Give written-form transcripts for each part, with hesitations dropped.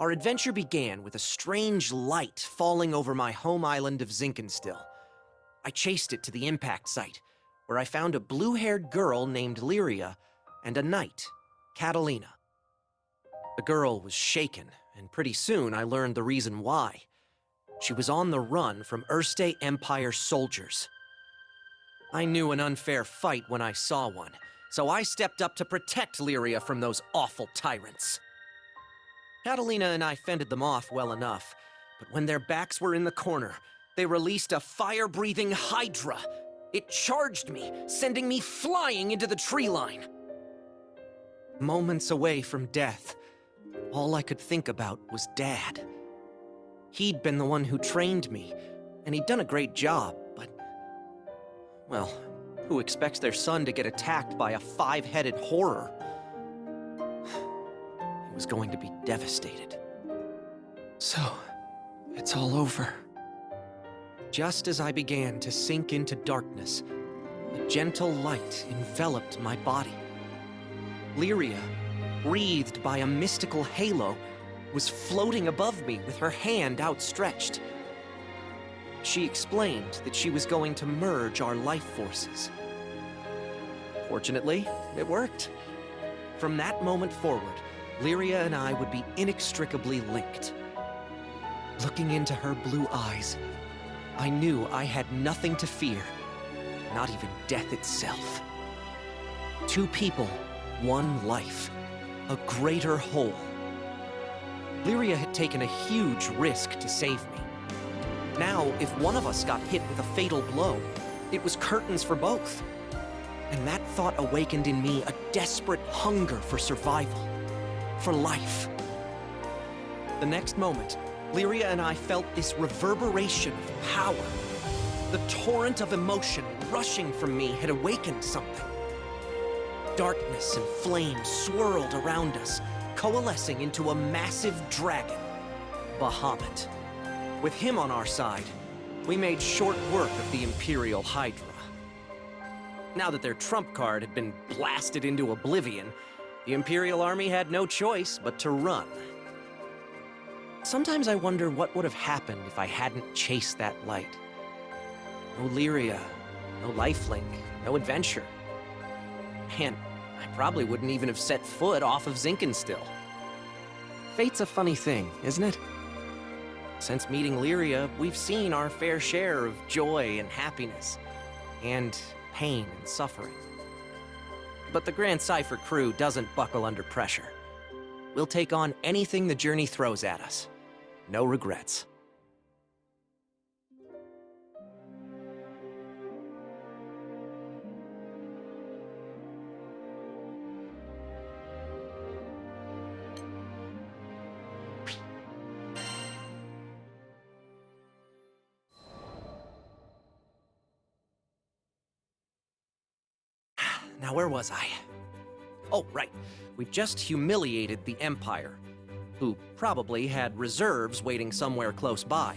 Our adventure began with a strange light falling over my home island of Zinkenstill. I chased it to the impact site, where I found a blue-haired girl named Lyria and a knight, Catalina. The girl was shaken, and pretty soon I learned the reason why. She was on the run from Erste Empire soldiers. I knew an unfair fight when I saw one, so I stepped up to protect Lyria from those awful tyrants. Catalina and I fended them off well enough, but when their backs were in the corner, they released a fire-breathing hydra. It charged me, sending me flying into the tree line. Moments away from death, all I could think about was Dad. He'd been the one who trained me, and he'd done a great job, but... well, who expects their son to get attacked by a five-headed horror? He was going to be devastated. So, it's all over. Just as I began to sink into darkness, a gentle light enveloped my body. Lyria, breathed by a mystical halo, was floating above me with her hand outstretched. She explained that she was going to merge our life forces. Fortunately, it worked. From that moment forward, Lyria and I would be inextricably linked. Looking into her blue eyes, I knew I had nothing to fear, not even death itself. Two people, one life, a greater whole. Lyria had taken a huge risk to save me. Now, if one of us got hit with a fatal blow, it was curtains for both. And that thought awakened in me a desperate hunger for survival, for life. The next moment, Lyria and I felt this reverberation of power. The torrent of emotion rushing from me had awakened something. Darkness and flame swirled around us, coalescing into a massive dragon, Bahamut. With him on our side, we made short work of the Imperial Hydra. Now that their trump card had been blasted into oblivion, the Imperial Army had no choice but to run. Sometimes I wonder what would have happened if I hadn't chased that light. No Lyria, no lifelink, no adventure. And I probably wouldn't even have set foot off of Zinkenstill. Fate's a funny thing, isn't it? Since meeting Lyria, we've seen our fair share of joy and happiness, and pain and suffering. But the Grand Cypher crew doesn't buckle under pressure. We'll take on anything the journey throws at us. No regrets. Now, where was I? Oh, right. We've just humiliated the Empire, who probably had reserves waiting somewhere close by.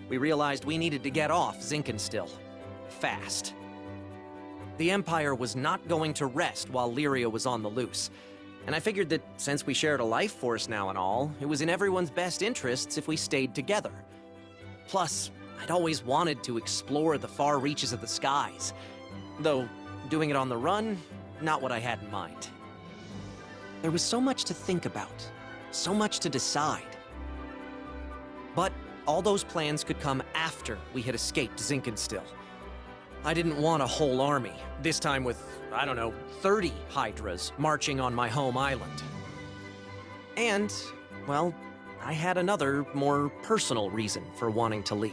We realized we needed to get off Zinkenstill. Fast. The Empire was not going to rest while Lyria was on the loose, and I figured that since we shared a life force now and all, it was in everyone's best interests if we stayed together. Plus, I'd always wanted to explore the far reaches of the skies, though doing it on the run, not what I had in mind. There was so much to think about, so much to decide. But all those plans could come after we had escaped Zinkenstill. I didn't want a whole army, this time with, 30 Hydras marching on my home island. And, well, I had another, more personal reason for wanting to leave.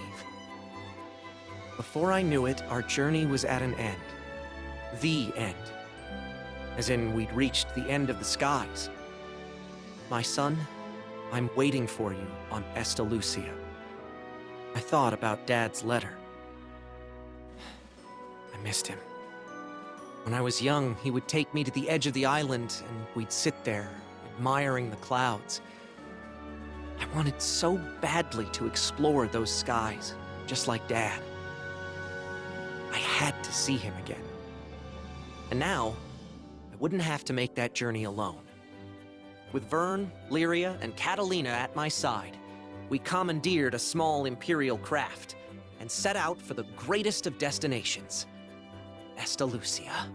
Before I knew it, our journey was at an end. The end. As in, we'd reached the end of the skies. My son, I'm waiting for you on Estalucia. I thought about Dad's letter. I missed him. When I was young, he would take me to the edge of the island, and we'd sit there, admiring the clouds. I wanted so badly to explore those skies, just like Dad. I had to see him again. And now, I wouldn't have to make that journey alone. With Vern, Lyria, and Catalina at my side, we commandeered a small Imperial craft and set out for the greatest of destinations, Estalucia.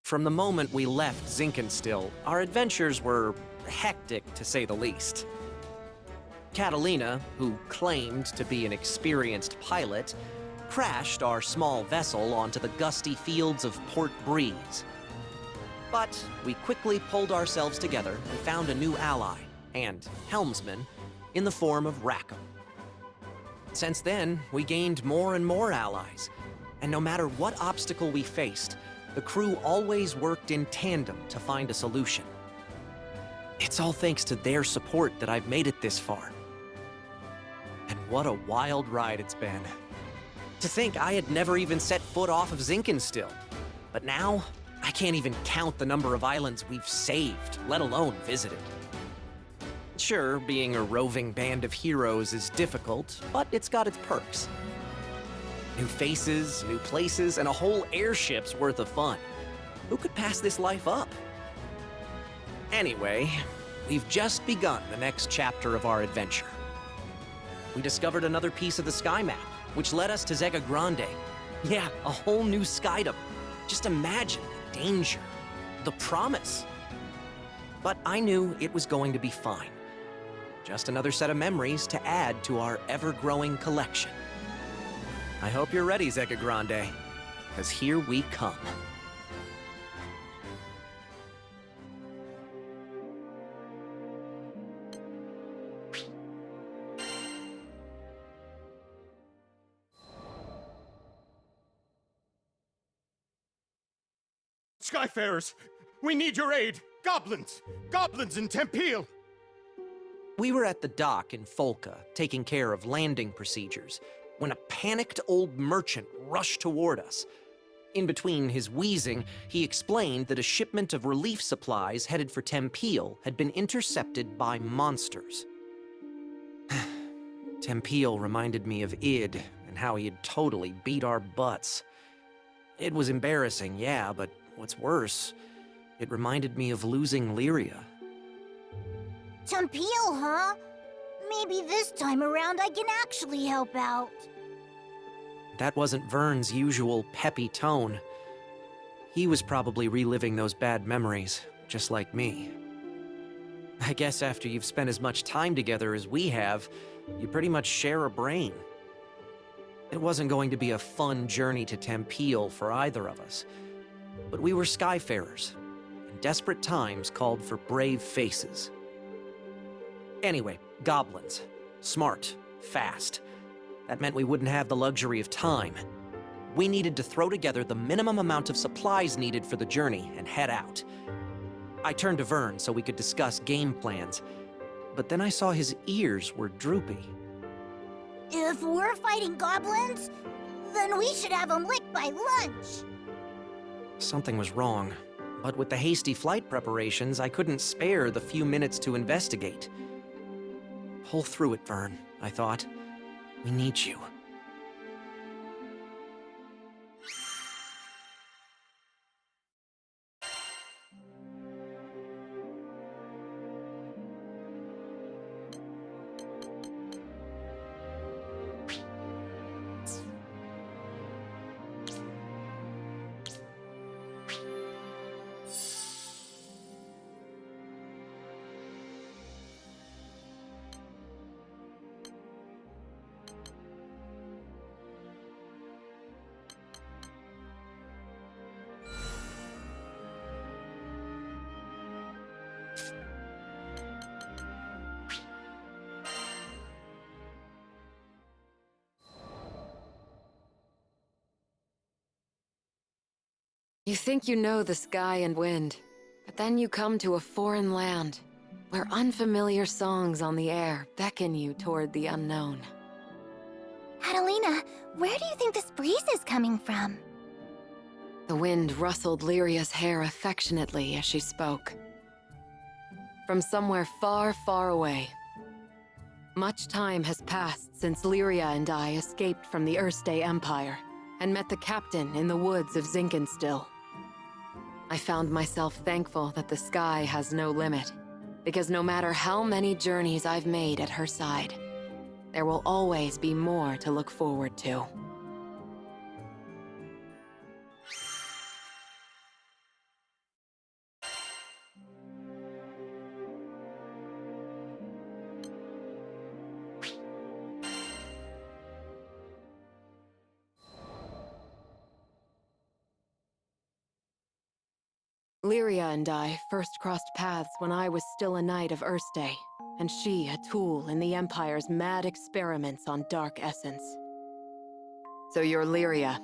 From the moment we left Zinkenstill, our adventures were hectic, to say the least. Catalina, who claimed to be an experienced pilot, crashed our small vessel onto the gusty fields of Port Breeze. But we quickly pulled ourselves together and found a new ally, and helmsman, in the form of Rackham. Since then, we gained more and more allies, and no matter what obstacle we faced, the crew always worked in tandem to find a solution. It's all thanks to their support that I've made it this far. And what a wild ride it's been. To think I had never even set foot off of Zinkenstill. But now, I can't even count the number of islands we've saved, let alone visited. Sure, being a roving band of heroes is difficult, but it's got its perks. New faces, new places, and a whole airship's worth of fun. Who could pass this life up? Anyway, we've just begun the next chapter of our adventure. We discovered another piece of the sky map, which led us to Zega Grande. Yeah, a whole new skydom. Just imagine the danger, the promise. But I knew it was going to be fine. Just another set of memories to add to our ever-growing collection. I hope you're ready, Zega Grande, because here we come. Skyfarers, we need your aid! Goblins! Goblins in Tempeal! We were at the dock in Folca, taking care of landing procedures, when a panicked old merchant rushed toward us. In between his wheezing, he explained that a shipment of relief supplies headed for Tempeal had been intercepted by monsters. Tempeal reminded me of Id and how he had totally beat our butts. It was embarrassing, yeah, but what's worse, it reminded me of losing Lyria. Tempeal, huh? Maybe this time around I can actually help out. That wasn't Vern's usual peppy tone. He was probably reliving those bad memories, just like me. I guess after you've spent as much time together as we have, you pretty much share a brain. It wasn't going to be a fun journey to Tempeal for either of us. But we were Skyfarers, and desperate times called for brave faces. Anyway, goblins. Smart. Fast. That meant we wouldn't have the luxury of time. We needed to throw together the minimum amount of supplies needed for the journey and head out. I turned to Vern so we could discuss game plans, but then I saw his ears were droopy. If we're fighting goblins, then we should have them licked by lunch. Something was wrong, but with the hasty flight preparations, I couldn't spare the few minutes to investigate. Pull through it, Vern, I thought. We need you. You think you know the sky and wind, but then you come to a foreign land, where unfamiliar songs on the air beckon you toward the unknown. Catalina, where do you think this breeze is coming from? The wind rustled Lyria's hair affectionately as she spoke. From somewhere far, far away. Much time has passed since Lyria and I escaped from the Erste Empire and met the captain in the woods of Zinkenstill. I found myself thankful that the sky has no limit, because no matter how many journeys I've made at her side, there will always be more to look forward to. Lyria and I first crossed paths when I was still a knight of Erste, and she a tool in the Empire's mad experiments on dark essence. So you're Lyria.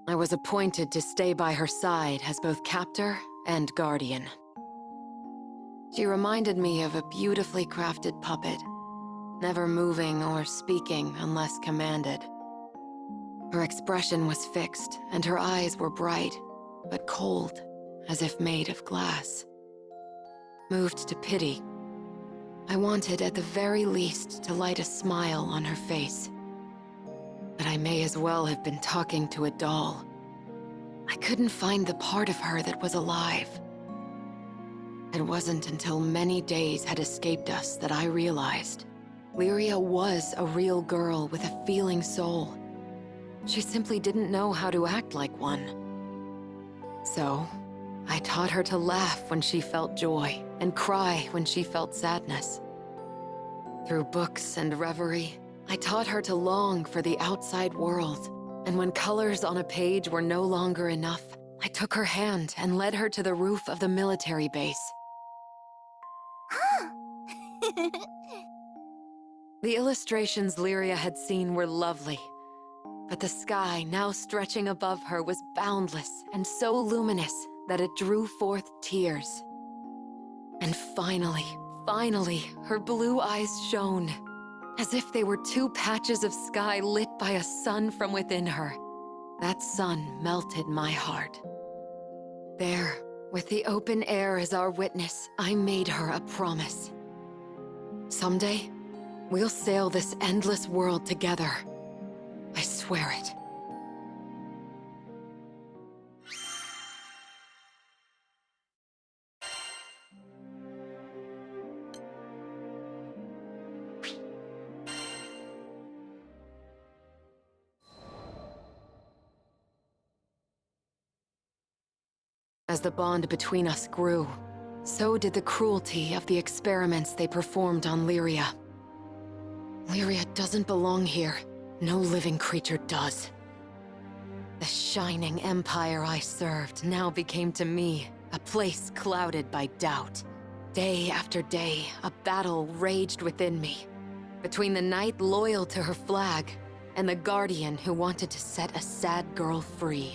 I was appointed to stay by her side as both captor and guardian. She reminded me of a beautifully crafted puppet, never moving or speaking unless commanded. Her expression was fixed, and her eyes were bright, but cold, as if made of glass. Moved to pity, I wanted at the very least to light a smile on her face. But I may as well have been talking to a doll. I couldn't find the part of her that was alive. It wasn't until many days had escaped us that I realized Lyria was a real girl with a feeling soul. She simply didn't know how to act like one. So, I taught her to laugh when she felt joy and cry when she felt sadness. Through books and reverie, I taught her to long for the outside world. And when colors on a page were no longer enough, I took her hand and led her to the roof of the military base. The illustrations Lyria had seen were lovely, but the sky now stretching above her was boundless and so luminous that it drew forth tears. And finally, her blue eyes shone, as if they were two patches of sky lit by a sun from within her. That sun melted my heart. There, with the open air as our witness, I made her a promise. Someday, we'll sail this endless world together. I swear it. As the bond between us grew, so did the cruelty of the experiments they performed on Lyria. Lyria doesn't belong here. No living creature does. The shining empire I served now became to me a place clouded by doubt. Day after day, a battle raged within me, between the knight loyal to her flag and the guardian who wanted to set a sad girl free.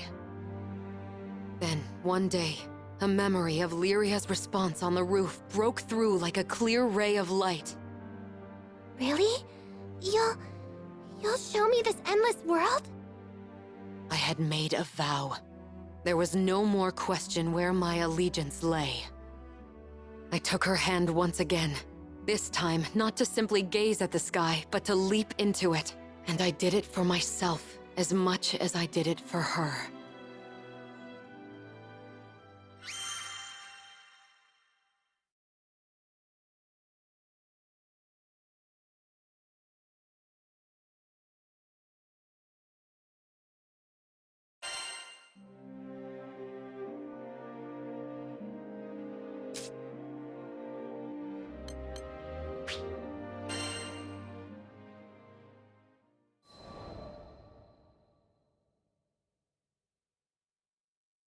Then, one day, a memory of Lyria's response on the roof broke through like a clear ray of light. Really? You'll show me this endless world? I had made a vow. There was no more question where my allegiance lay. I took her hand once again, this time not to simply gaze at the sky, but to leap into it. And I did it for myself as much as I did it for her.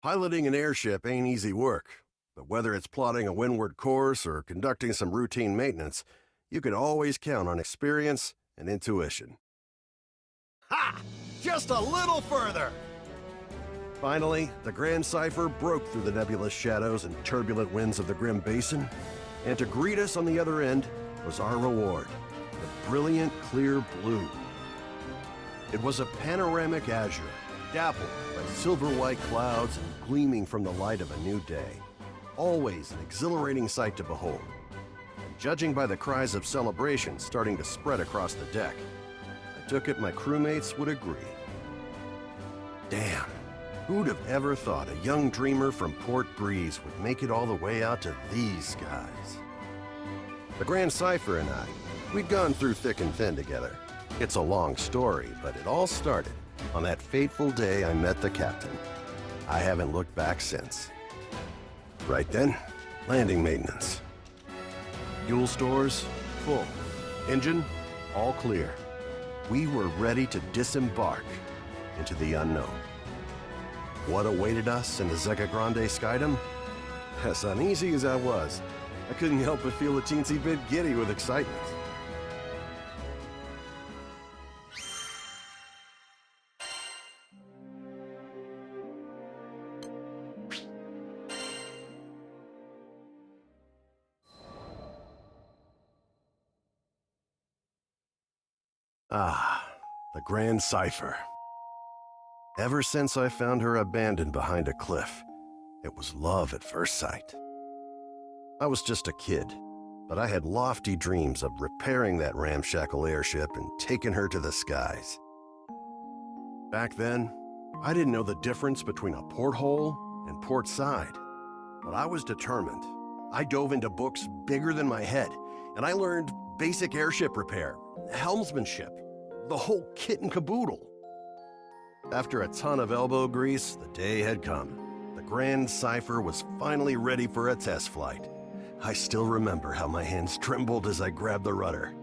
Piloting an airship ain't easy work, but whether it's plotting a windward course or conducting some routine maintenance, you can always count on experience and intuition. Ha! Just a little further! Finally, the Grand Cipher broke through the nebulous shadows and turbulent winds of the Grim Basin, and to greet us on the other end was our reward, the brilliant clear blue. It was a panoramic azure, dappled by silver-white clouds and gleaming from the light of a new day. Always an exhilarating sight to behold. And judging by the cries of celebration starting to spread across the deck, I took it my crewmates would agree. Damn, who'd have ever thought a young dreamer from Port Breeze would make it all the way out to these skies? The Grand Cipher and I, we'd gone through thick and thin together. It's a long story, but it all started on that fateful day I met the captain. I haven't looked back since. Right then, landing maintenance. Fuel stores, full. Engine, all clear. We were ready to disembark into the unknown. What awaited us in the Zeka Grande Skydom? As uneasy as I was, I couldn't help but feel a teensy bit giddy with excitement. Ah, the Grand Cipher. Ever since I found her abandoned behind a cliff, it was love at first sight. I was just a kid, but I had lofty dreams of repairing that ramshackle airship and taking her to the skies. Back then, I didn't know the difference between a porthole and port side, but I was determined. I dove into books bigger than my head, and I learned basic airship repair, helmsmanship, the whole kit and caboodle. After a ton of elbow grease, the day had come. The Grand Cipher was finally ready for a test flight. I still remember how my hands trembled as I grabbed the rudder.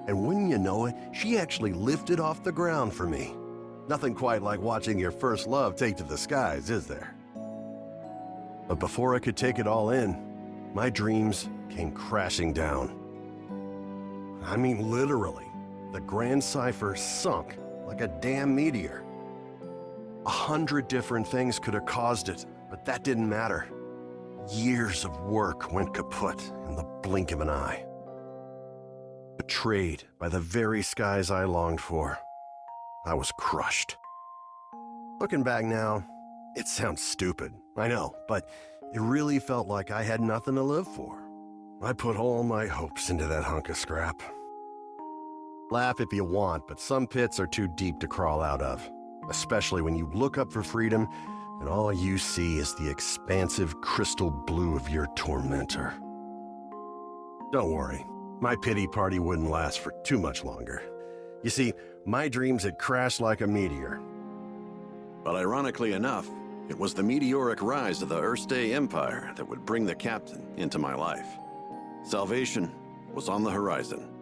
And wouldn't you know it, she actually lifted off the ground for me. Nothing quite like watching your first love take to the skies, is there? But before I could take it all in, my dreams came crashing down. I mean, literally, the Grand Cipher sunk like a damn meteor. 100 different things could have caused it, but that didn't matter. Years of work went kaput in the blink of an eye. Betrayed by the very skies I longed for, I was crushed. Looking back now, it sounds stupid, I know, but it really felt like I had nothing to live for. I put all my hopes into that hunk of scrap. Laugh if you want, but some pits are too deep to crawl out of, especially when you look up for freedom and all you see is the expansive crystal blue of your tormentor. Don't worry, my pity party wouldn't last for too much longer. You see, my dreams had crashed like a meteor. But ironically enough, it was the meteoric rise of the Erste Empire that would bring the captain into my life. Salvation was on the horizon.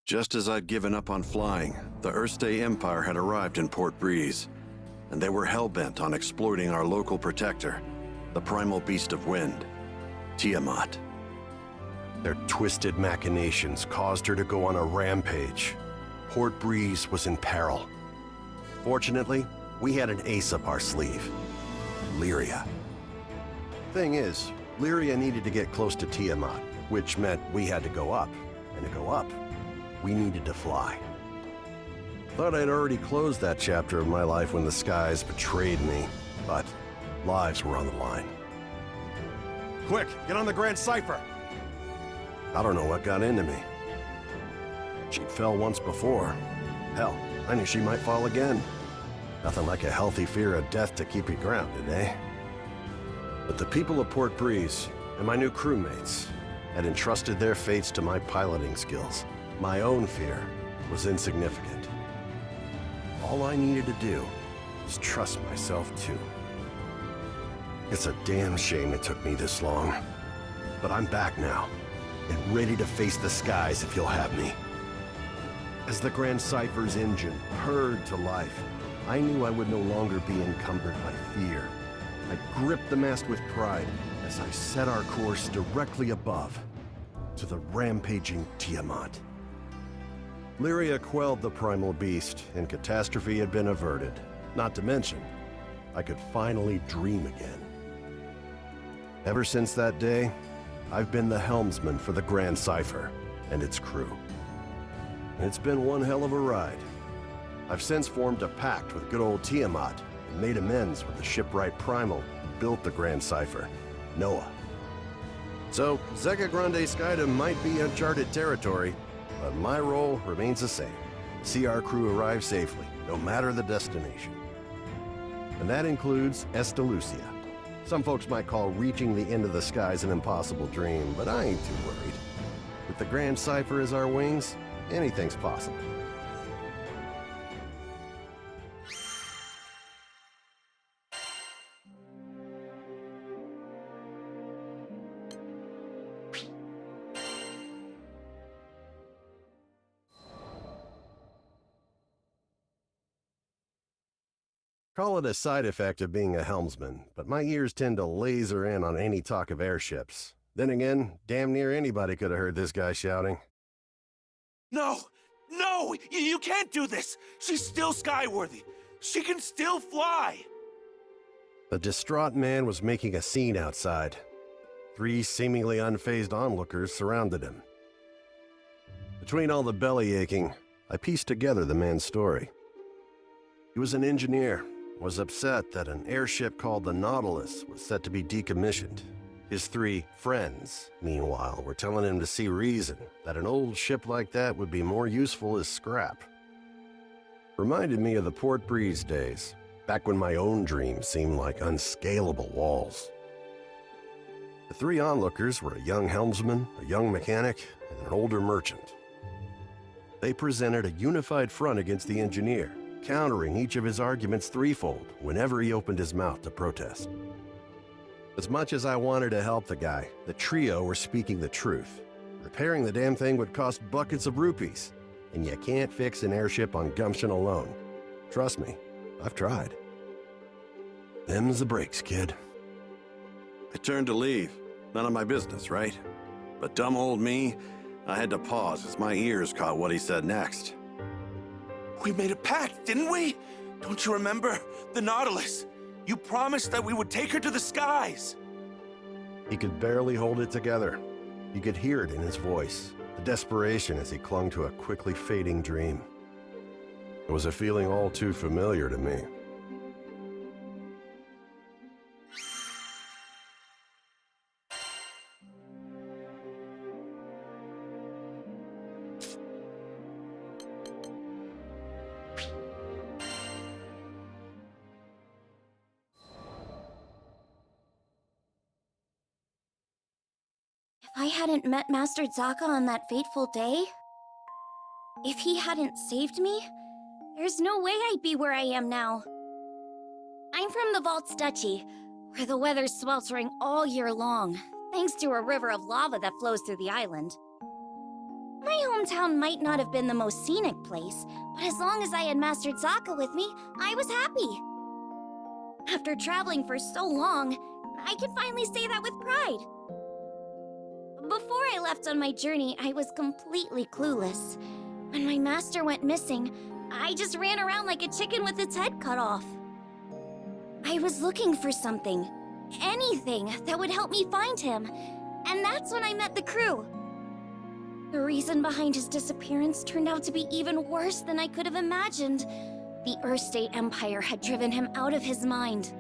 Just as I'd given up on flying, the Erste Empire had arrived in Port Breeze, and they were hell-bent on exploiting our local protector, the primal beast of wind, Tiamat. Their twisted machinations caused her to go on a rampage. Port Breeze was in peril. Fortunately, we had an ace up our sleeve, Lyria. Thing is, Lyria needed to get close to Tiamat, which meant we had to go up, and to go up, we needed to fly. Thought I'd already closed that chapter of my life when the skies betrayed me, but lives were on the line. Quick, get on the Grand Cipher! I don't know what got into me. She fell once before. Hell, I knew she might fall again. Nothing like a healthy fear of death to keep you grounded, eh? But the people of Port Breeze and my new crewmates had entrusted their fates to my piloting skills. My own fear was insignificant. All I needed to do was trust myself too. It's a damn shame it took me this long. But I'm back now, and ready to face the skies if you'll have me. As the Grand Cipher's engine purred to life, I knew I would no longer be encumbered by fear. I gripped the mast with pride as I set our course directly above to the rampaging Tiamat. Lyria quelled the primal beast, and catastrophe had been averted. Not to mention, I could finally dream again. Ever since that day, I've been the helmsman for the Grand Cipher and its crew. It's been one hell of a ride. I've since formed a pact with good old Tiamat and made amends with the shipwright Primal who built the Grand Cipher, Noah. So, Zeka Grande Skydom might be uncharted territory, but my role remains the same. See our crew arrive safely, no matter the destination. And that includes Estalucia. Some folks might call reaching the end of the skies an impossible dream, but I ain't too worried. With the Grand Cipher as our wings, anything's possible. Call it a side effect of being a helmsman, but my ears tend to laser in on any talk of airships. Then again, damn near anybody could have heard this guy shouting. No! No! You can't do this! She's still skyworthy! She can still fly! The distraught man was making a scene outside. 3 seemingly unfazed onlookers surrounded him. Between all the belly aching, I pieced together the man's story. He was an engineer, was upset that an airship called the Nautilus was set to be decommissioned. His 3 friends, meanwhile, were telling him to see reason that an old ship like that would be more useful as scrap. Reminded me of the Port Breeze days, back when my own dreams seemed like unscalable walls. The 3 onlookers were a young helmsman, a young mechanic, and an older merchant. They presented a unified front against the engineer, countering each of his arguments threefold whenever he opened his mouth to protest. As much as I wanted to help the guy, the trio were speaking the truth. Repairing the damn thing would cost buckets of rupees, and you can't fix an airship on gumption alone. Trust me, I've tried. Them's the breaks, kid. I turned to leave. None of my business, right? But dumb old me, I had to pause as my ears caught what he said next. We made a pact, didn't we? Don't you remember? The Nautilus. You promised that we would take her to the skies. He could barely hold it together. You could hear it in his voice, the desperation as he clung to a quickly fading dream. It was a feeling all too familiar to me. If I hadn't met Master Zaka on that fateful day, if he hadn't saved me, there's no way I'd be where I am now. I'm from the Vaults Duchy, where the weather's sweltering all year long, thanks to a river of lava that flows through the island. My hometown might not have been the most scenic place, but as long as I had Master Zaka with me, I was happy. After traveling for so long, I can finally say that with pride. Before I left on my journey, I was completely clueless. When my master went missing, I just ran around like a chicken with its head cut off. I was looking for something, anything that would help me find him, and that's when I met the crew. The reason behind his disappearance turned out to be even worse than I could have imagined. The Earthstate Empire had driven him out of his mind.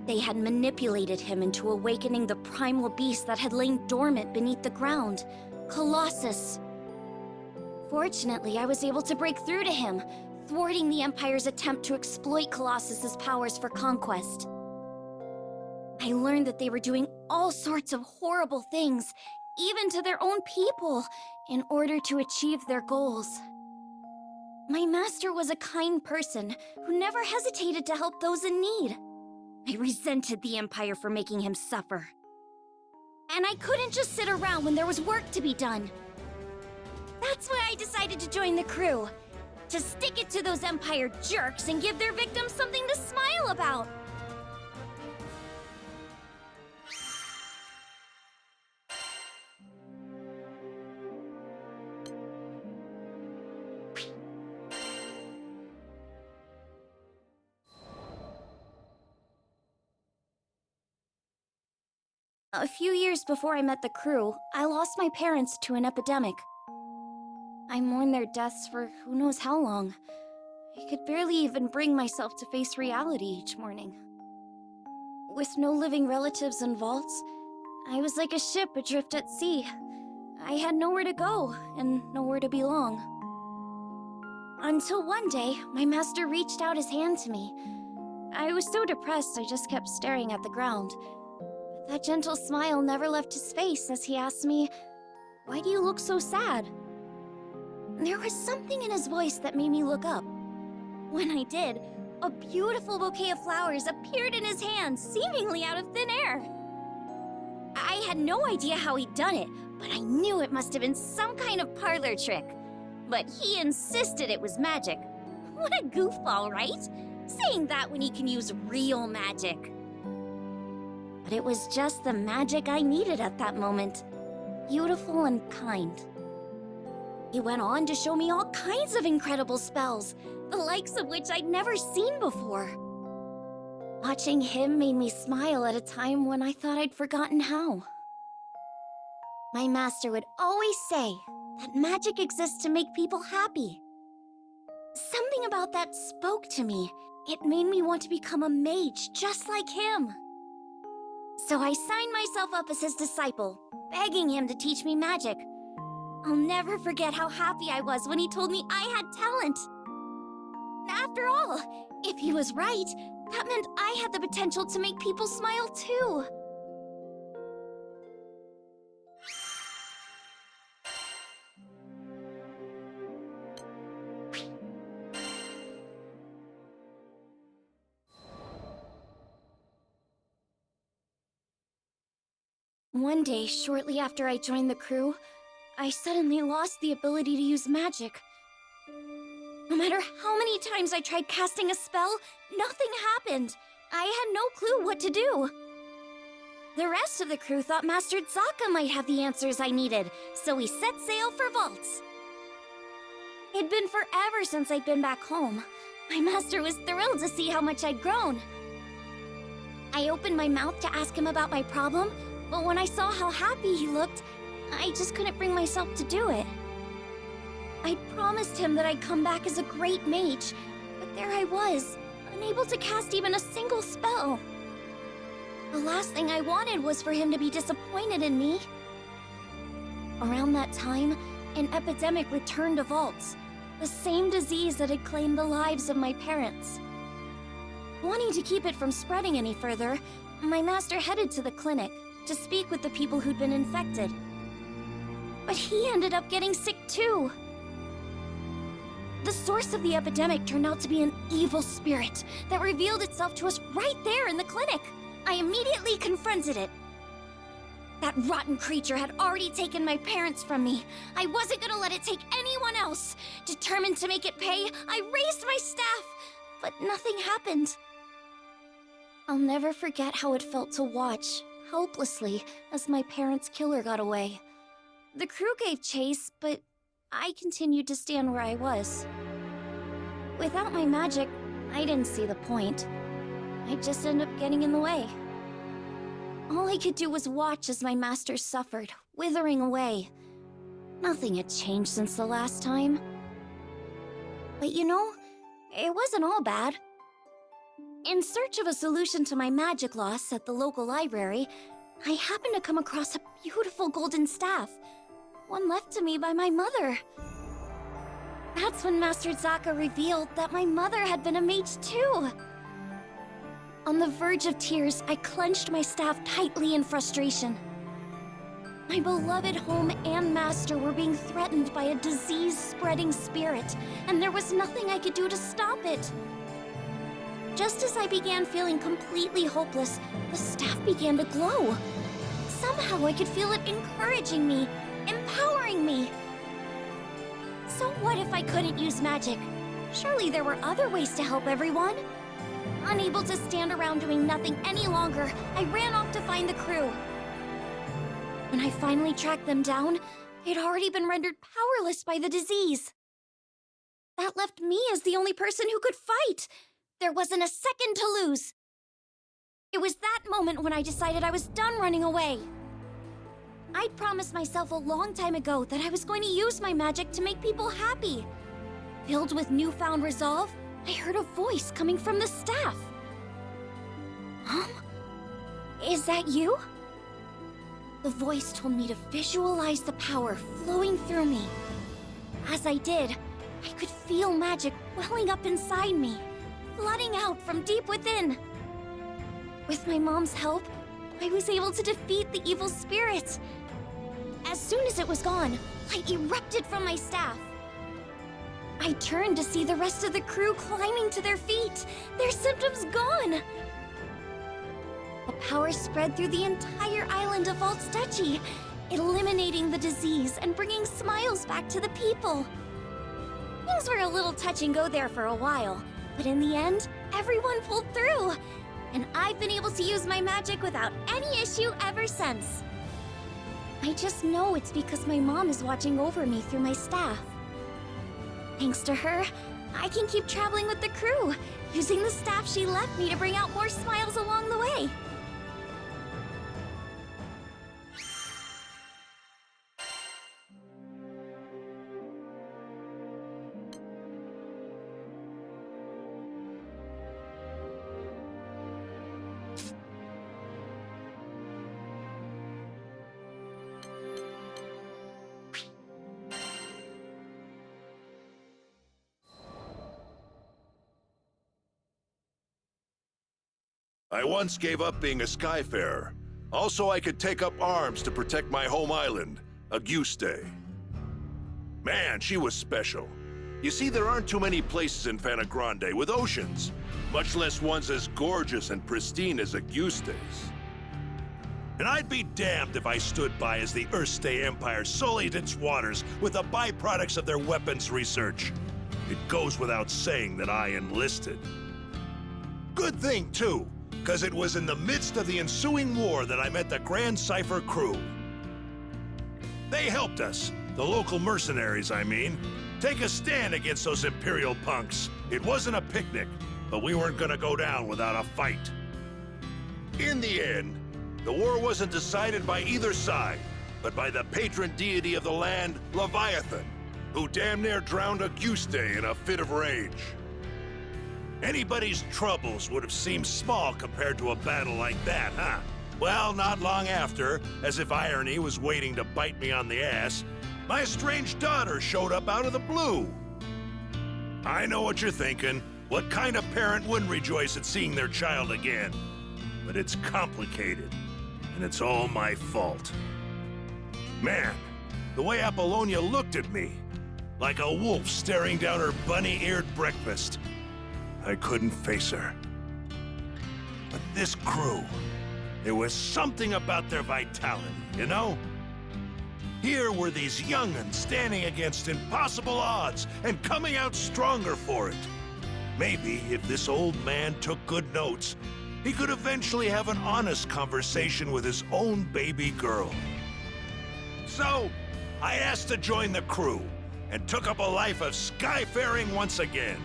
They had manipulated him into awakening the primal beast that had lain dormant beneath the ground, Colossus. Fortunately, I was able to break through to him, thwarting the Empire's attempt to exploit Colossus's powers for conquest. I learned that they were doing all sorts of horrible things, even to their own people, in order to achieve their goals. My master was a kind person who never hesitated to help those in need. I resented the Empire for making him suffer. And I couldn't just sit around when there was work to be done. That's why I decided to join the crew. To stick it to those Empire jerks and give their victims something to smile about. A few years before I met the crew, I lost my parents to an epidemic. I mourned their deaths for who knows how long. I could barely even bring myself to face reality each morning. With no living relatives and vaults, I was like a ship adrift at sea. I had nowhere to go and nowhere to belong. Until one day, my master reached out his hand to me. I was so depressed I just kept staring at the ground. But that gentle smile never left his face as he asked me, "Why do you look so sad?" There was something in his voice that made me look up. When I did, a beautiful bouquet of flowers appeared in his hand, seemingly out of thin air. I had no idea how he'd done it, but I knew it must have been some kind of parlor trick. But he insisted it was magic. What a goofball, right? Saying that when he can use real magic. But it was just the magic I needed at that moment. Beautiful and kind. He went on to show me all kinds of incredible spells, the likes of which I'd never seen before. Watching him made me smile at a time when I thought I'd forgotten how. My master would always say that magic exists to make people happy. Something about that spoke to me. It made me want to become a mage just like him. So I signed myself up as his disciple, begging him to teach me magic. I'll never forget how happy I was when he told me I had talent. After all, if he was right, that meant I had the potential to make people smile too. One day, shortly after I joined the crew, I suddenly lost the ability to use magic. No matter how many times I tried casting a spell, nothing happened. I had no clue what to do. The rest of the crew thought Master Zaka might have the answers I needed, so we set sail for vaults. It'd been forever since I'd been back home. My master was thrilled to see how much I'd grown. I opened my mouth to ask him about my problem, but when I saw how happy he looked, I just couldn't bring myself to do it. I'd promised him that I'd come back as a great mage, but there I was, unable to cast even a single spell. The last thing I wanted was for him to be disappointed in me. Around that time, an epidemic returned to vaults, the same disease that had claimed the lives of my parents. Wanting to keep it from spreading any further, my master headed to the clinic to speak with the people who'd been infected. But he ended up getting sick too. The source of the epidemic turned out to be an evil spirit that revealed itself to us right there in the clinic. I immediately confronted it. That rotten creature had already taken my parents from me. I wasn't gonna let it take anyone else. Determined to make it pay, I raised my staff, but nothing happened. I'll never forget how it felt to watch, helplessly, as my parents' killer got away. The crew gave chase, but I continued to stand where I was. Without my magic, I didn't see the point. I'd just end up getting in the way. All I could do was watch as my master suffered, withering away. Nothing had changed since the last time. But you know, it wasn't all bad. In search of a solution to my magic loss at the local library, I happened to come across a beautiful golden staff, one left to me by my mother. That's when Master Zaka revealed that my mother had been a mage too. On the verge of tears, I clenched my staff tightly in frustration. My beloved home and master were being threatened by a disease-spreading spirit, and there was nothing I could do to stop it. Just as I began feeling completely hopeless, the staff began to glow. Somehow I could feel it encouraging me, empowering me. So what if I couldn't use magic? Surely there were other ways to help everyone. Unable to stand around doing nothing any longer, I ran off to find the crew. When I finally tracked them down, they'd already been rendered powerless by the disease. That left me as the only person who could fight. There wasn't a second to lose. It was that moment when I decided I was done running away. I'd promised myself a long time ago that I was going to use my magic to make people happy. Filled with newfound resolve, I heard a voice coming from the staff. Is that you? The voice told me to visualize the power flowing through me. As I did, I could feel magic welling up inside me, flooding out from deep within. With my mom's help, I was able to defeat the evil spirit. As soon as it was gone, light erupted from my staff. I turned to see the rest of the crew climbing to their feet, their symptoms gone. The power spread through the entire island of Altsteci, eliminating the disease and bringing smiles back to the people. Things were a little touch and go there for a while, but in the end, everyone pulled through. And I've been able to use my magic without any issue ever since. I just know it's because my mom is watching over me through my staff. Thanks to her, I can keep traveling with the crew, using the staff she left me to bring out more smiles along the way. I once gave up being a skyfarer. Also, I could take up arms to protect my home island, Auguste. Man, she was special. You see, there aren't too many places in Fana Grande with oceans, much less ones as gorgeous and pristine as Auguste's. And I'd be damned if I stood by as the Erste Empire sullied its waters with the byproducts of their weapons research. It goes without saying that I enlisted. Good thing, too, because it was in the midst of the ensuing war that I met the Grand Cipher crew. They helped us, the local mercenaries, I mean, take a stand against those Imperial punks. It wasn't a picnic, but we weren't gonna go down without a fight. In the end, the war wasn't decided by either side, but by the patron deity of the land, Leviathan, who damn near drowned Auguste in a fit of rage. Anybody's troubles would have seemed small compared to a battle like that, huh? Well, not long after, as if irony was waiting to bite me on the ass, my estranged daughter showed up out of the blue. I know what you're thinking. What kind of parent wouldn't rejoice at seeing their child again? But it's complicated, and it's all my fault. Man, the way Apollonia looked at me, like a wolf staring down her bunny-eared breakfast. I couldn't face her. But this crew, there was something about their vitality, you know? Here were these young'uns standing against impossible odds and coming out stronger for it. Maybe if this old man took good notes, he could eventually have an honest conversation with his own baby girl. So, I asked to join the crew and took up a life of skyfaring once again.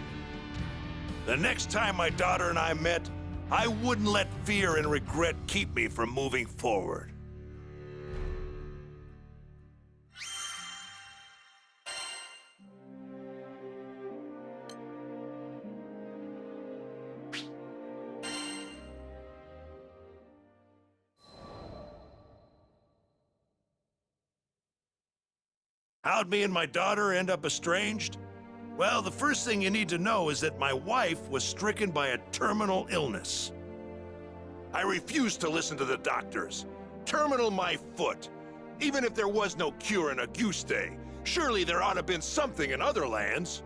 The next time my daughter and I met, I wouldn't let fear and regret keep me from moving forward. How'd me and my daughter end up estranged? Well, the first thing you need to know is that my wife was stricken by a terminal illness. I refused to listen to the doctors. Terminal my foot. Even if there was no cure in Auguste, surely there ought to have been something in other lands.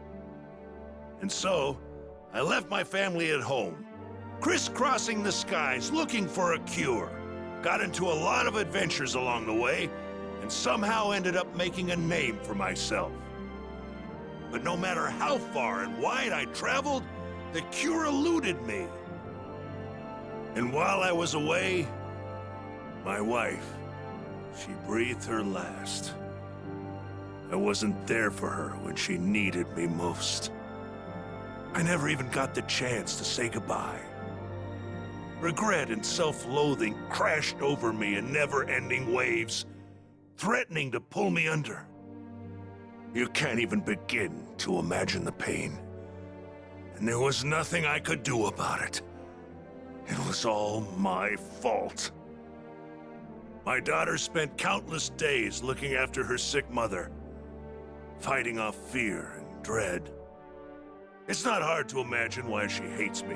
And so, I left my family at home, crisscrossing the skies looking for a cure. Got into a lot of adventures along the way, and somehow ended up making a name for myself. But no matter how far and wide I traveled, the cure eluded me. And while I was away, my wife, she breathed her last. I wasn't there for her when she needed me most. I never even got the chance to say goodbye. Regret and self-loathing crashed over me in never-ending waves, threatening to pull me under. You can't even begin to imagine the pain. And there was nothing I could do about it. It was all my fault. My daughter spent countless days looking after her sick mother, fighting off fear and dread. It's not hard to imagine why she hates me.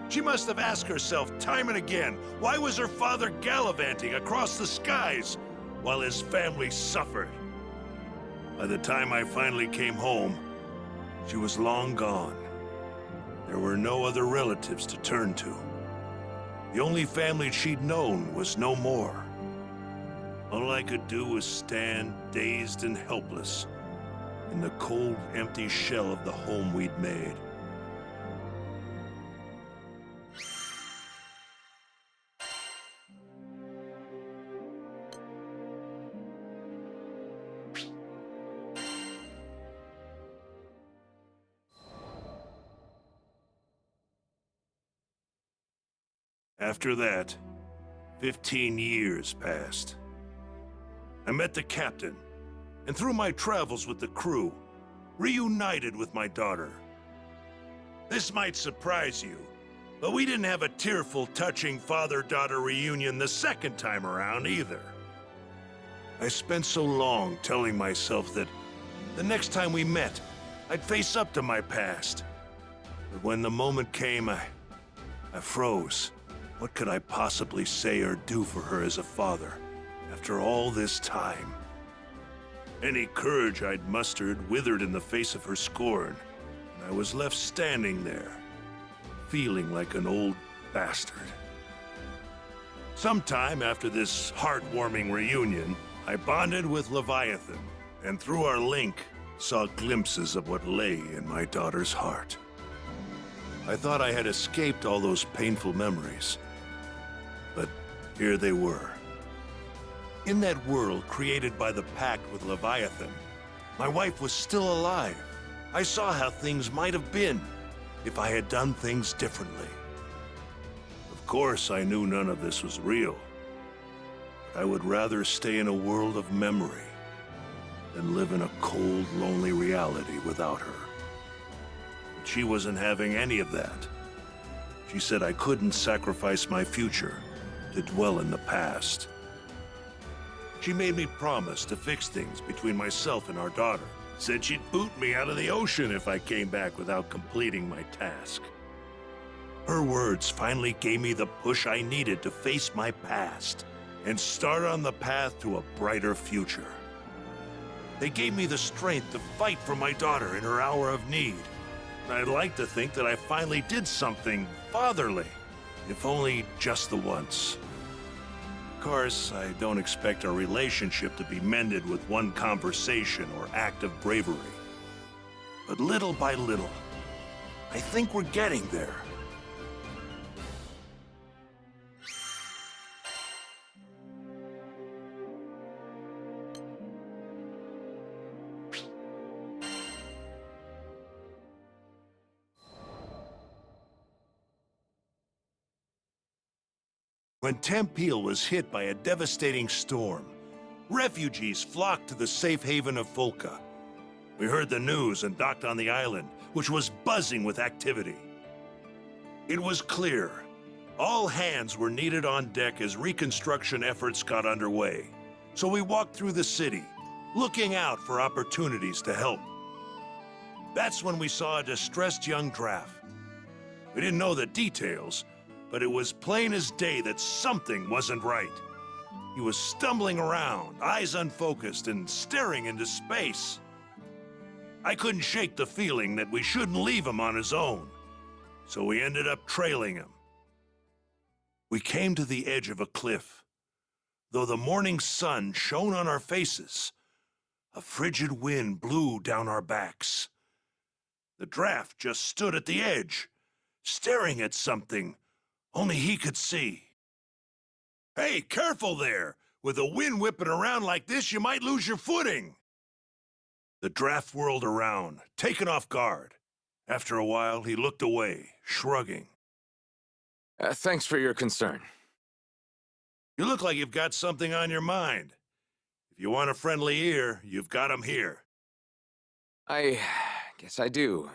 She must have asked herself time and again, why was her father gallivanting across the skies while his family suffered? By the time I finally came home, she was long gone. There were no other relatives to turn to. The only family she'd known was no more. All I could do was stand dazed and helpless in the cold, empty shell of the home we'd made. After that, 15 years passed. I met the captain, and through my travels with the crew, reunited with my daughter. This might surprise you, but we didn't have a tearful, touching father-daughter reunion the second time around either. I spent so long telling myself that the next time we met, I'd face up to my past. But when the moment came, I froze. What could I possibly say or do for her as a father after all this time? Any courage I'd mustered withered in the face of her scorn, and I was left standing there, feeling like an old bastard. Sometime after this heartwarming reunion, I bonded with Leviathan, and through our link, saw glimpses of what lay in my daughter's heart. I thought I had escaped all those painful memories, but here they were. In that world created by the pact with Leviathan, my wife was still alive. I saw how things might have been if I had done things differently. Of course, I knew none of this was real. But I would rather stay in a world of memory than live in a cold, lonely reality without her. But she wasn't having any of that. She said I couldn't sacrifice my future to dwell in the past. She made me promise to fix things between myself and our daughter. Said she'd boot me out of the ocean if I came back without completing my task. Her words finally gave me the push I needed to face my past and start on the path to a brighter future. They gave me the strength to fight for my daughter in her hour of need. I'd like to think that I finally did something fatherly, if only just the once. Of course, I don't expect our relationship to be mended with one conversation or act of bravery. But little by little, I think we're getting there. When Tempeal was hit by a devastating storm, refugees flocked to the safe haven of Folka. We heard the news and docked on the island, which was buzzing with activity. It was clear. All hands were needed on deck as reconstruction efforts got underway. So we walked through the city, looking out for opportunities to help. That's when we saw a distressed young draft. We didn't know the details, but it was plain as day that something wasn't right. He was stumbling around, eyes unfocused, and staring into space. I couldn't shake the feeling that we shouldn't leave him on his own, so we ended up trailing him. We came to the edge of a cliff. Though the morning sun shone on our faces, a frigid wind blew down our backs. The draft just stood at the edge, staring at something only he could see. Hey, careful there! With the wind whipping around like this, you might lose your footing! The draft whirled around, taken off guard. After a while, he looked away, shrugging. Thanks for your concern. You look like you've got something on your mind. If you want a friendly ear, you've got 'em here. I guess I do.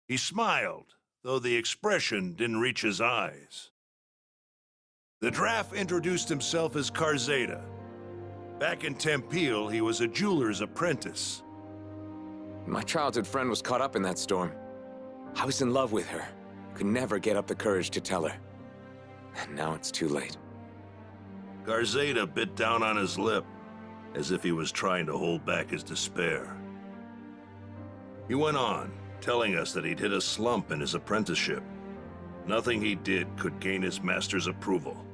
He smiled, though the expression didn't reach his eyes. The draft introduced himself as Karzeda. Back in Tempeal, he was a jeweler's apprentice. My childhood friend was caught up in that storm. I was in love with her. Could never get up the courage to tell her. And now it's too late. Karzeda bit down on his lip, as if he was trying to hold back his despair. He went on, telling us that he'd hit a slump in his apprenticeship. Nothing he did could gain his master's approval.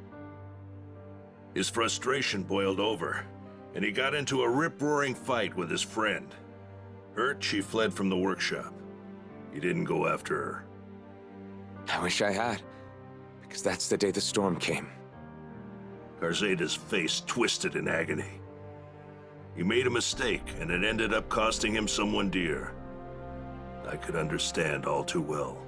His frustration boiled over, and he got into a rip-roaring fight with his friend. Hurt, she fled from the workshop. He didn't go after her. I wish I had, because that's the day the storm came. Karzeda's face twisted in agony. He made a mistake, and it ended up costing him someone dear. I could understand all too well.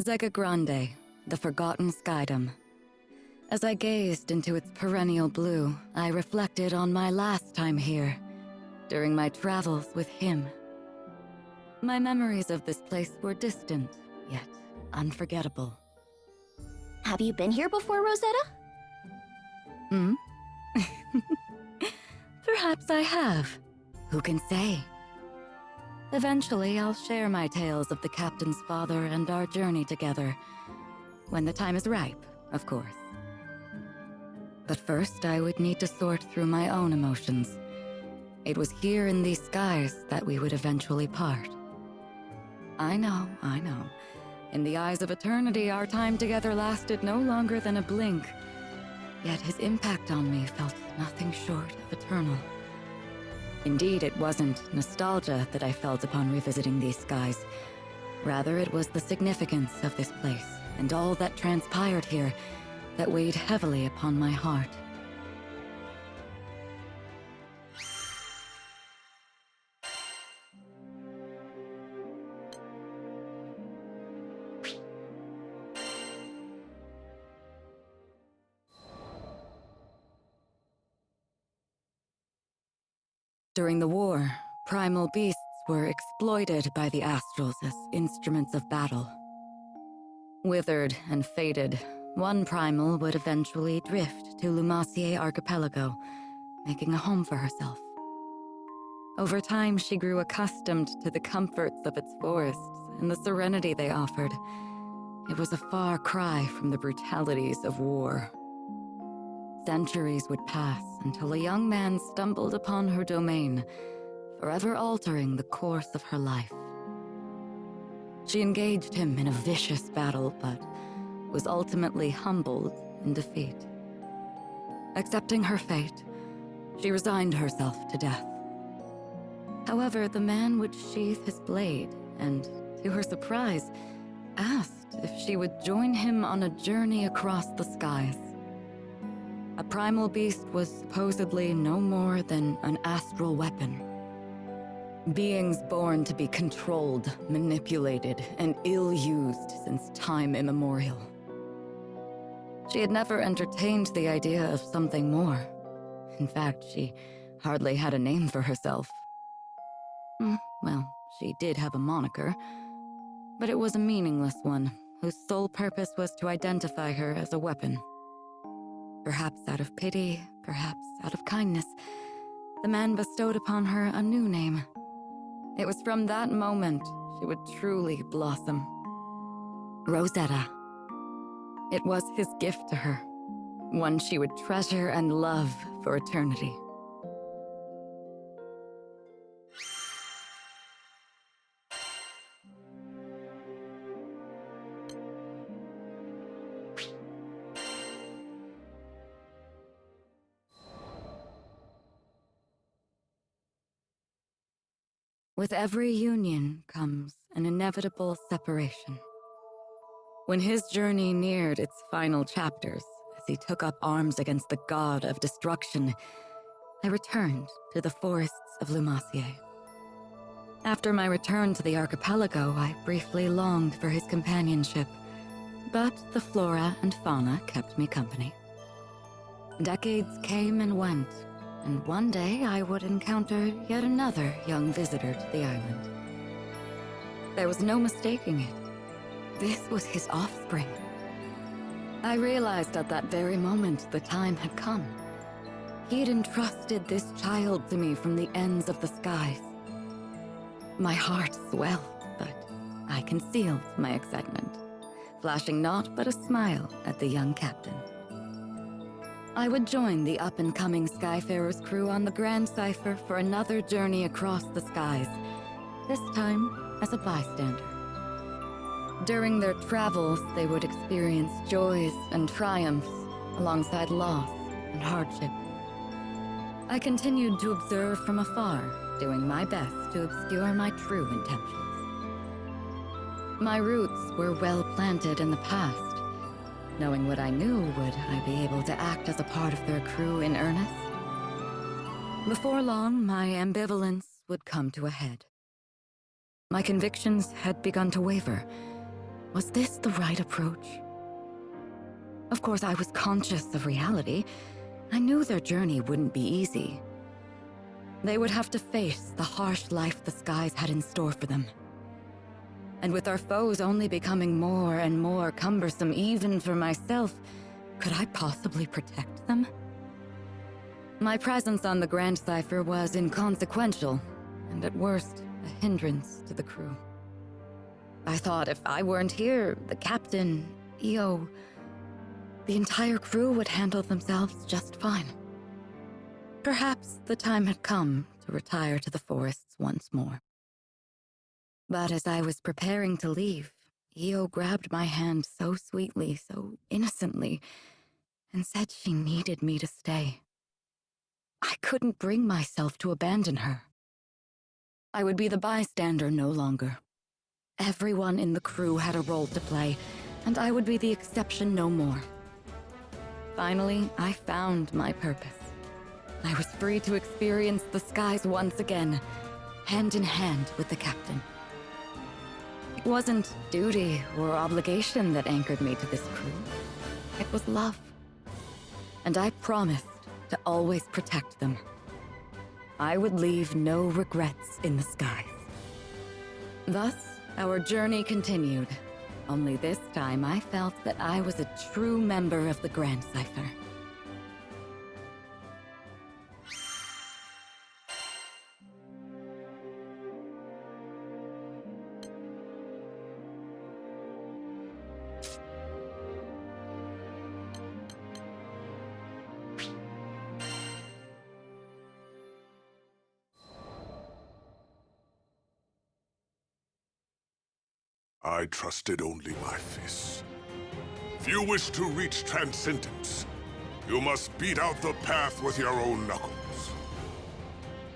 Zega Grande, the Forgotten Skydom. As I gazed into its perennial blue, I reflected on my last time here, during my travels with him. My memories of this place were distant, yet unforgettable. Have you been here before, Rosetta? Hmm? Perhaps I have. Who can say? Eventually, I'll share my tales of the captain's father and our journey together. When the time is ripe, of course. But first, I would need to sort through my own emotions. It was here in these skies that we would eventually part. I know. In the eyes of eternity, our time together lasted no longer than a blink. Yet his impact on me felt nothing short of eternal. Indeed, it wasn't nostalgia that I felt upon revisiting these skies. Rather, it was the significance of this place and all that transpired here that weighed heavily upon my heart. During the war, primal beasts were exploited by the Astrals as instruments of battle. Withered and faded, one primal would eventually drift to Lumacier Archipelago, making a home for herself. Over time, she grew accustomed to the comforts of its forests and the serenity they offered. It was a far cry from the brutalities of war. Centuries would pass until a young man stumbled upon her domain, forever altering the course of her life. She engaged him in a vicious battle, but was ultimately humbled in defeat. Accepting her fate, she resigned herself to death. However, the man would sheath his blade and, to her surprise, asked if she would join him on a journey across the skies. A primal beast was supposedly no more than an astral weapon. Beings born to be controlled, manipulated, and ill-used since time immemorial. She had never entertained the idea of something more. In fact, she hardly had a name for herself. Well, she did have a moniker, but it was a meaningless one, whose sole purpose was to identify her as a weapon. Perhaps out of pity, perhaps out of kindness, the man bestowed upon her a new name. It was from that moment she would truly blossom. Rosetta. It was his gift to her, one she would treasure and love for eternity. With every union comes an inevitable separation. When his journey neared its final chapters, as he took up arms against the god of destruction, I returned to the forests of Lumacier. After my return to the archipelago, I briefly longed for his companionship, but the flora and fauna kept me company. Decades came and went, and one day I would encounter yet another young visitor to the island. There was no mistaking it. This was his offspring. I realized at that very moment the time had come. He had entrusted this child to me from the ends of the skies. My heart swelled, but I concealed my excitement, flashing naught but a smile at the young captain. I would join the up-and-coming Skyfarer's crew on the Grand Cipher for another journey across the skies, this time as a bystander. During their travels, they would experience joys and triumphs, alongside loss and hardship. I continued to observe from afar, doing my best to obscure my true intentions. My roots were well planted in the past. Knowing what I knew, would I be able to act as a part of their crew in earnest? Before long, my ambivalence would come to a head. My convictions had begun to waver. Was this the right approach? Of course, I was conscious of reality. I knew their journey wouldn't be easy. They would have to face the harsh life the skies had in store for them. And with our foes only becoming more and more cumbersome even for myself, could I possibly protect them? My presence on the Grand Cipher was inconsequential, and at worst, a hindrance to the crew. I thought if I weren't here, the captain, EO, the entire crew would handle themselves just fine. Perhaps the time had come to retire to the forests once more. But as I was preparing to leave, EO grabbed my hand so sweetly, so innocently, and said she needed me to stay. I couldn't bring myself to abandon her. I would be the bystander no longer. Everyone in the crew had a role to play, and I would be the exception no more. Finally, I found my purpose. I was free to experience the skies once again, hand in hand with the captain. It wasn't duty or obligation that anchored me to this crew. It was love. And I promised to always protect them. I would leave no regrets in the skies. Thus, our journey continued. Only this time I felt that I was a true member of the Grand Cipher. I trusted only my fists. If you wish to reach transcendence, you must beat out the path with your own knuckles.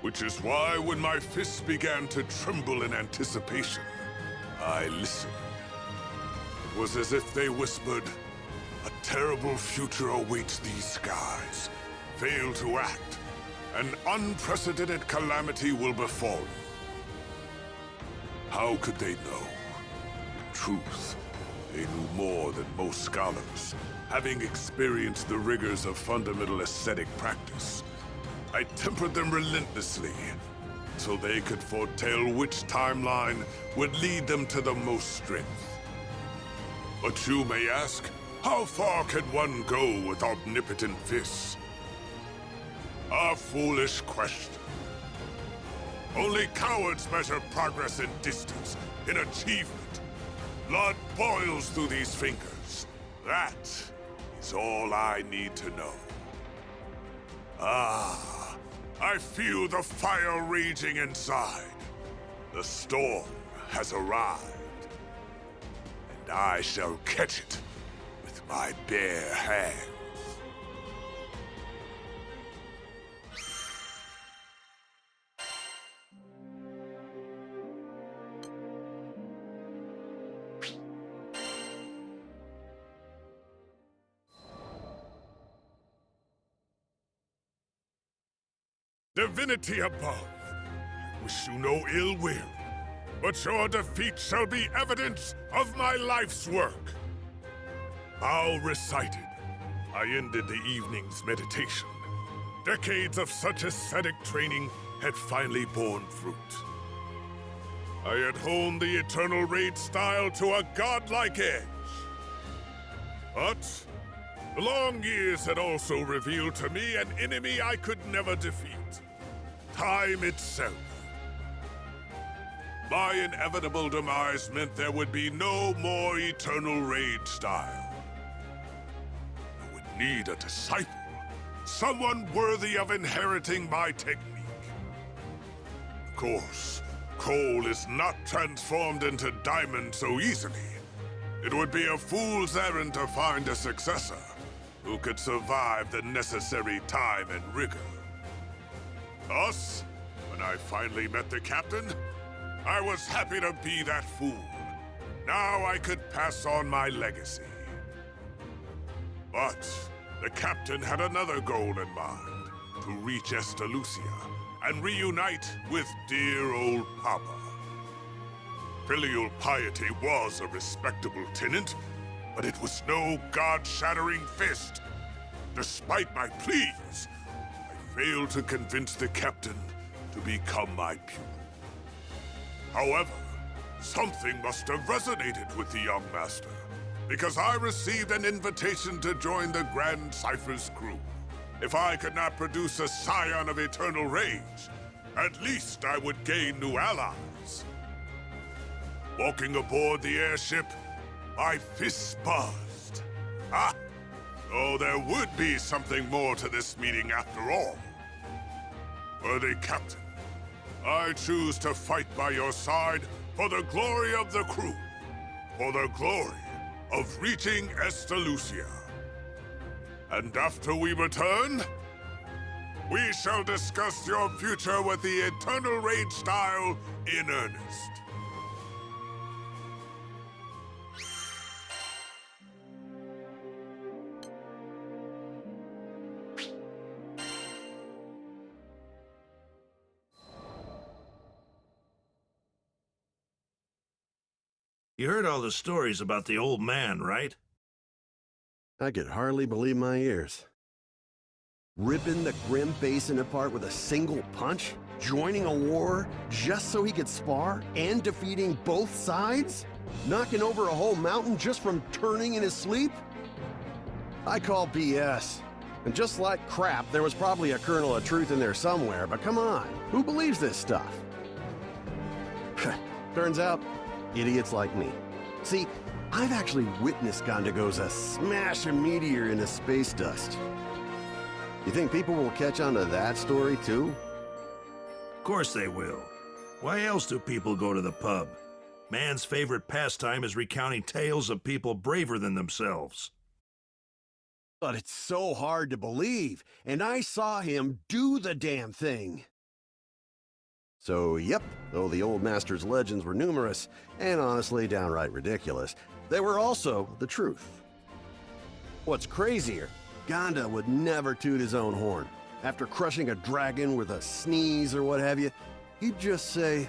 Which is why when my fists began to tremble in anticipation, I listened. It was as if they whispered, "A terrible future awaits these skies. Fail to act, an unprecedented calamity will befall you." How could they know? Truth, they knew more than most scholars, having experienced the rigors of fundamental aesthetic practice. I tempered them relentlessly, so they could foretell which timeline would lead them to the most strength. But you may ask, how far can one go with omnipotent fists? A foolish question. Only cowards measure progress in distance, in achievement. Blood boils through these fingers. That is all I need to know. Ah, I feel the fire raging inside. The storm has arrived. And I shall catch it with my bare hands. Divinity above, I wish you no ill will, but your defeat shall be evidence of my life's work. How recited, I ended the evening's meditation. Decades of such ascetic training had finally borne fruit. I had honed the Eternal Raid style to a godlike edge. But the long years had also revealed to me an enemy I could never defeat. Time itself. My inevitable demise meant there would be no more Eternal Raid style. I would need a disciple. Someone worthy of inheriting my technique. Of course, coal is not transformed into diamond so easily. It would be a fool's errand to find a successor who could survive the necessary time and rigor. Thus, when I finally met the captain, I was happy to be that fool. Now I could pass on my legacy. But the captain had another goal in mind, to reach Estalucia and reunite with dear old Papa. Filial piety was a respectable tenet, but it was no god-shattering fist. Despite my pleas, I failed to convince the captain to become my pupil. However, something must have resonated with the young master, because I received an invitation to join the Grand Cypher's crew. If I could not produce a scion of eternal rage, at least I would gain new allies. Walking aboard the airship, my fists buzzed. Ah! So there would be something more to this meeting after all. Worthy Captain, I choose to fight by your side for the glory of the crew, for the glory of reaching Estalucia. And after we return, we shall discuss your future with the Eternal Raid style in earnest. You heard all the stories about the old man, right? I could hardly believe my ears. Ripping the Grim Basin apart with a single punch? Joining a war just so he could spar? And defeating both sides? Knocking over a whole mountain just from turning in his sleep? I call BS. And just like crap, there was probably a kernel of truth in there somewhere, but come on, who believes this stuff? Turns out, idiots like me. See, I've actually witnessed Gondagoza smash a meteor into space dust. You think people will catch on to that story, too? Of course they will. Why else do people go to the pub? Man's favorite pastime is recounting tales of people braver than themselves. But it's so hard to believe, and I saw him do the damn thing. So, yep, though the old master's legends were numerous, and honestly downright ridiculous, they were also the truth. What's crazier, Gonda would never toot his own horn. After crushing a dragon with a sneeze or what have you, he'd just say,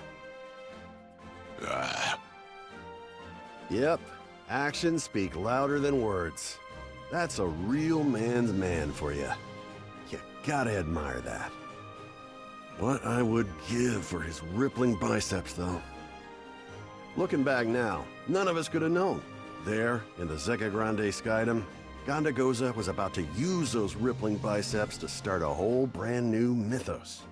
"Ah." Yep, actions speak louder than words. That's a real man's man for you. You gotta admire that. What I would give for his rippling biceps, though. Looking back now, none of us could have known. There, in the Zeka Grande Skydom, Gondagoza was about to use those rippling biceps to start a whole brand new mythos.